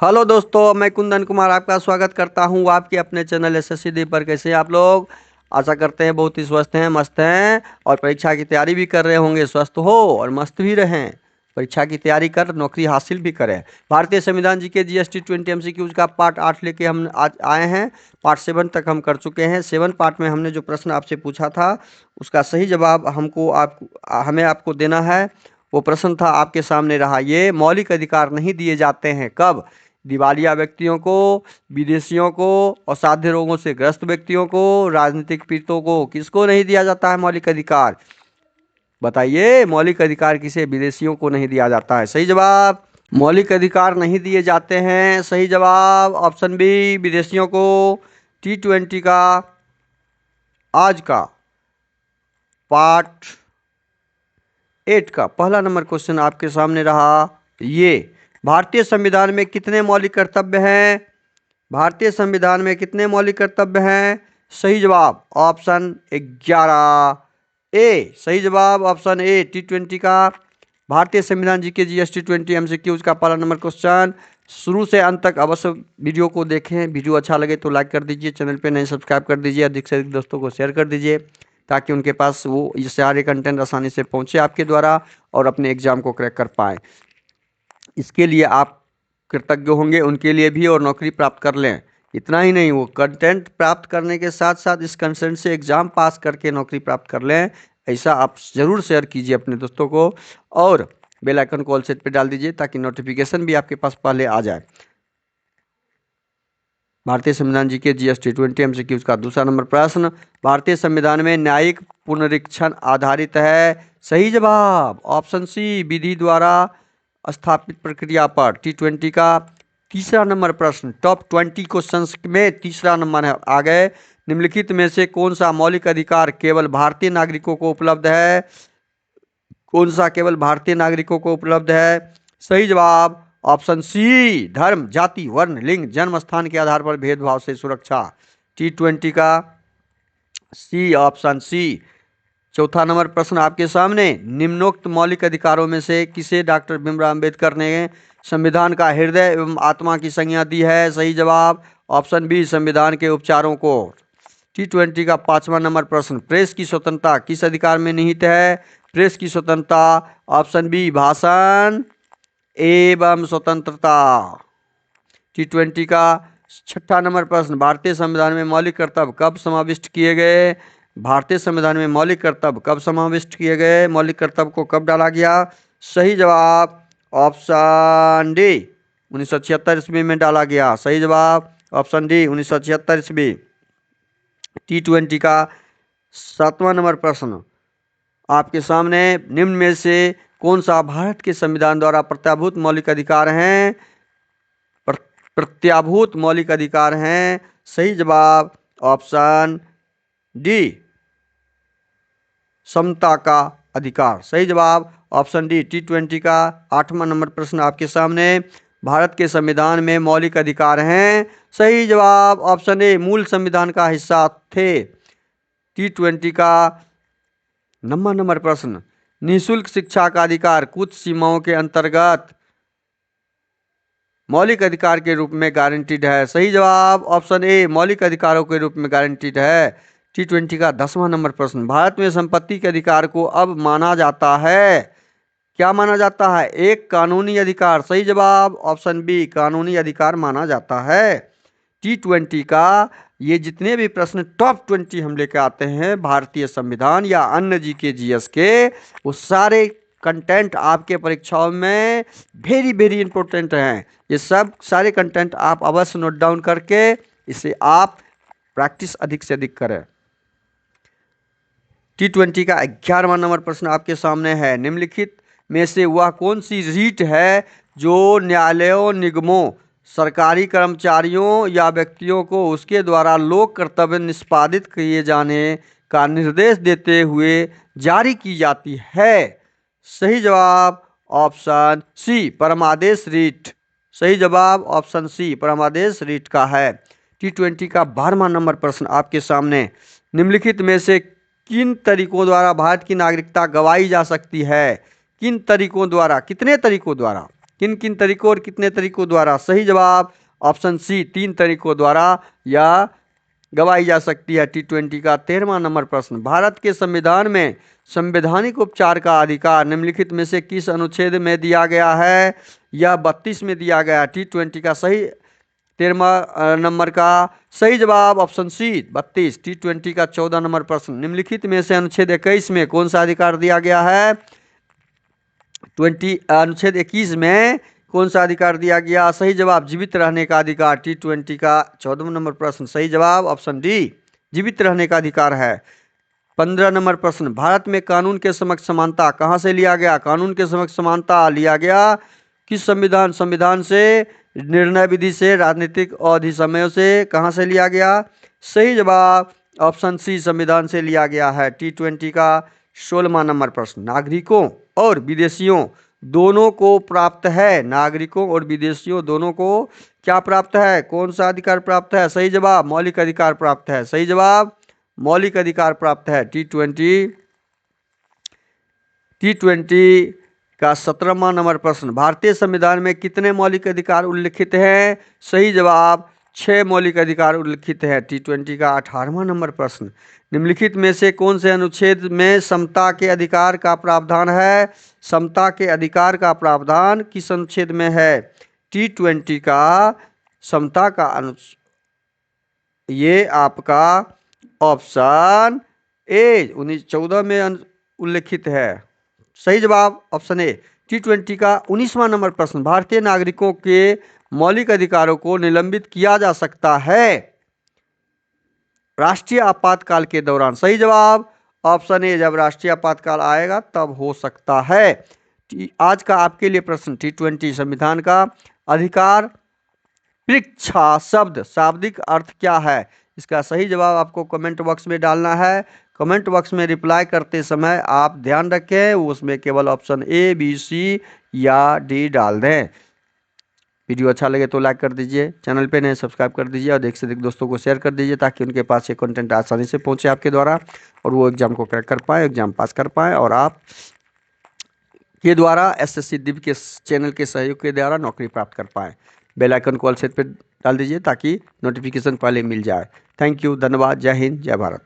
Hello दोस्तों, मैं कुंदन कुमार आपका स्वागत करता हूं आपके अपने चैनल एसएससी डी पर। कैसे हैं आप लोग? आशा करते हैं बहुत ही स्वस्थ हैं, मस्त हैं और परीक्षा की तैयारी भी कर रहे होंगे। स्वस्थ हो और मस्त भी रहें, परीक्षा की तैयारी कर नौकरी हासिल भी करें। भारतीय संविधान जी के जीएसटी 20 एमसीक्यूज का पार्ट 8 लेके हम आज आए हैं। पार्ट 7 तक हम कर चुके हैं। 7 पार्ट में हमने जो प्रश्न आपसे पूछा था उसका सही जवाब हमें आपको देना है। वो प्रश्न था आपके सामने रहा, ये मौलिक अधिकार नहीं दिए जाते हैं कब? दिवालिया व्यक्तियों को, विदेशियों को, असाध्य रोगों से ग्रस्त व्यक्तियों को, राजनीतिक पीड़ितों को। किसको नहीं दिया जाता है मौलिक अधिकार? बताइए, मौलिक अधिकार किसे? विदेशियों को नहीं दिया जाता है। सही जवाब, मौलिक अधिकार नहीं दिए जाते हैं। सही जवाब ऑप्शन बी, विदेशियों को। T20 का आज का पार्ट 8 का पहला नंबर क्वेश्चन आपके सामने रहा। ये भारतीय संविधान में कितने मौलिक कर्तव्य हैं? भारतीय संविधान में कितने मौलिक कर्तव्य हैं? सही जवाब ऑप्शन 11 ए। सही जवाब ऑप्शन ए, T20 का भारतीय संविधान जीके जीएसटी 20 एमसीक्यूज का पहला नंबर क्वेश्चन। शुरू से अंत तक अवश्य वीडियो को देखें। वीडियो अच्छा लगे तो लाइक कर दीजिए, चैनल पे नए सब्सक्राइब कर दीजिए, अधिक से अधिक दोस्तों को शेयर कर दीजिए ताकि उनके पास वो ये सारे कंटेंट आसानी से पहुंचे आपके द्वारा और अपने एग्जाम को क्रैक कर पाए। इसके लिए आप कृतज्ञ होंगे उनके लिए भी और नौकरी प्राप्त कर लें। इतना ही नहीं, वो कंटेंट प्राप्त करने के साथ साथ इस कंटेंट से एग्जाम पास करके नौकरी प्राप्त कर लें। ऐसा आप ज़रूर शेयर कीजिए अपने दोस्तों को और बेल आइकन को ऑल सेट पे डाल दीजिए ताकि नोटिफिकेशन भी आपके पास पहले आ जाए। भारतीय संविधान जी के जीएसटी 20 एमसीक्यूज का दूसरा नंबर प्रश्न, भारतीय संविधान में न्यायिक पुनरीक्षण आधारित है। सही जवाब ऑप्शन सी, विधि द्वारा स्थापित प्रक्रिया पर। T20 का तीसरा नंबर प्रश्न, टॉप 20 क्वेश्चंस में तीसरा नंबर है। आ गए, निम्नलिखित में से कौन सा मौलिक अधिकार केवल भारतीय नागरिकों को उपलब्ध है? कौन सा केवल भारतीय नागरिकों को उपलब्ध है? सही जवाब ऑप्शन सी, धर्म, जाति, वर्ण, लिंग, जन्म स्थान के आधार पर भेदभाव से सुरक्षा। T20 का सी, ऑप्शन सी। चौथा नंबर प्रश्न आपके सामने, निम्नोक्त मौलिक अधिकारों में से किसे डॉक्टर भीमराव अंबेडकर ने संविधान का हृदय एवं आत्मा की संज्ञा दी है? सही जवाब ऑप्शन बी, संविधान के उपचारों को। T20 का पांचवा नंबर प्रश्न, प्रेस की स्वतंत्रता किस अधिकार में निहित है? प्रेस की स्वतंत्रता ऑप्शन बी, भाषण एवं स्वतंत्रता। T20 का छठा नंबर प्रश्न, भारतीय संविधान में मौलिक कर्तव्य कब समाविष्ट किए गए? भारतीय संविधान में मौलिक कर्तव्य कब समाविष्ट किए गए? मौलिक कर्तव्य को कब डाला गया? सही जवाब ऑप्शन डी, 1976 ईस्वी में डाला गया। सही जवाब ऑप्शन डी, 1976 ईस्वी। T20 का सातवां नंबर प्रश्न आपके सामने, निम्न में से कौन सा भारत के संविधान द्वारा प्रत्याभूत मौलिक अधिकार हैं? प्रत्याभूत मौलिक अधिकार हैं। सही जवाब ऑप्शन डी, समता का अधिकार। सही जवाब ऑप्शन डी, T20 का आठवां नंबर प्रश्न आपके सामने, भारत के संविधान में मौलिक अधिकार हैं। सही जवाब ऑप्शन ए, मूल संविधान का हिस्सा थे। T20 का नंबर प्रश्न, निःशुल्क शिक्षा का अधिकार कुछ सीमाओं के अंतर्गत मौलिक अधिकार के रूप में गारंटीड है। सही जवाब ऑप्शन ए, मौलिक अधिकारों के रूप में गारंटीड है। T20 का 10वां नंबर प्रश्न, भारत में संपत्ति के अधिकार को अब माना जाता है, क्या माना जाता है? एक कानूनी अधिकार। सही जवाब ऑप्शन बी, कानूनी अधिकार माना जाता है। T20 का ये जितने भी प्रश्न टॉप 20 हम लेकर आते हैं भारतीय संविधान या अन्य जीके जीएस के, वो सारे कंटेंट आपके परीक्षाओं में वेरी वेरी इंपॉर्टेंट हैं। ये सब सारे कंटेंट आप अवश्य नोट डाउन करके इसे आप प्रैक्टिस अधिक से अधिक करें। T20 का 11वां नंबर प्रश्न आपके सामने है, निम्नलिखित में से वह कौन सी रीट है जो न्यायालयों, निगमों, सरकारी कर्मचारियों या व्यक्तियों को उसके द्वारा लोक कर्तव्य निष्पादित किए जाने का निर्देश देते हुए जारी की जाती है? सही जवाब ऑप्शन सी, परमादेश रीट। सही जवाब ऑप्शन सी, परमादेश रीट का है। T20 का 12वां नंबर प्रश्न आपके सामने, निम्नलिखित में से किन तरीकों द्वारा भारत की नागरिकता गवाई जा सकती है? किन तरीकों द्वारा, कितने तरीकों द्वारा, किन किन तरीकों और कितने तरीकों द्वारा? सही जवाब ऑप्शन सी 3 तरीकों द्वारा या गवाई जा सकती है। T20 का 13वां नंबर प्रश्न, भारत के संविधान में संवैधानिक उपचार का अधिकार निम्नलिखित में से किस अनुच्छेद में दिया गया है? या 32 में दिया गया? T20 का सही 13वां नंबर का सही जवाब ऑप्शन सी 32। T20 का 14 नंबर प्रश्न, निम्नलिखित में से अनुच्छेद 21 में कौन सा अधिकार दिया गया है? अनुच्छेद 21 में कौन सा अधिकार दिया गया? सही जवाब जीवित रहने का अधिकार। T20 का 14वां नंबर प्रश्न, सही जवाब ऑप्शन डी जीवित रहने का अधिकार है। 15 नंबर प्रश्न, भारत में कानून के समक्ष समानता कहां से लिया गया? कानून के समक्ष समानता लिया गया किस संविधान? संविधान से, निर्णय विधि से, राजनीतिक अधिसमयों से, कहां से लिया गया? सही जवाब ऑप्शन सी संविधान से लिया गया है। T20 का 16वां नंबर प्रश्न, नागरिकों और विदेशियों दोनों को प्राप्त है, नागरिकों और विदेशियों दोनों को क्या प्राप्त है? कौन सा अधिकार प्राप्त है? सही जवाब मौलिक अधिकार प्राप्त है। सही जवाब मौलिक अधिकार प्राप्त है। T20 का 17वां नंबर प्रश्न, भारतीय संविधान में कितने मौलिक अधिकार उल्लिखित हैं? सही जवाब 6 मौलिक अधिकार उल्लिखित है। T20 का 18वां नंबर प्रश्न, निम्नलिखित में से कौन से अनुच्छेद में समता के अधिकार का प्रावधान है? समता के अधिकार का प्रावधान किस अनुच्छेद में है? T20 का समता का ये आपका ऑप्शन ए 1914 में उल्लिखित है। सही जवाब ऑप्शन ए। T20 का 19वां नंबर प्रश्न, भारतीय नागरिकों के मौलिक अधिकारों को निलंबित किया जा सकता है राष्ट्रीय आपातकाल के दौरान। सही जवाब ऑप्शन ए, जब राष्ट्रीय आपातकाल आएगा तब हो सकता है। आज का आपके लिए प्रश्न, T20 संविधान का अधिकार परीक्षा शब्द शाब्दिक अर्थ क्या है? इसका सही जवाब आपको कमेंट बॉक्स में डालना है। कमेंट बॉक्स में रिप्लाई करते समय आप ध्यान रखें उसमें केवल ऑप्शन ए, बी, सी या डी डाल दें। वीडियो अच्छा लगे तो लाइक कर दीजिए, चैनल पे नए सब्सक्राइब कर दीजिए और अधिक से अधिक दोस्तों को शेयर कर दीजिए ताकि उनके पास ये कंटेंट आसानी से पहुंचे आपके द्वारा और वो एग्जाम को क्रैक कर पाए, एग्जाम पास कर पाए और आप के द्वारा SSC दिव्य के चैनल के सहयोग के द्वारा नौकरी प्राप्त कर पाए। बेल आइकन को ऑल सेट पे डाल दीजिए ताकि नोटिफिकेशन पहले मिल जाए। थैंक यू, धन्यवाद, जय हिंद, जय भारत।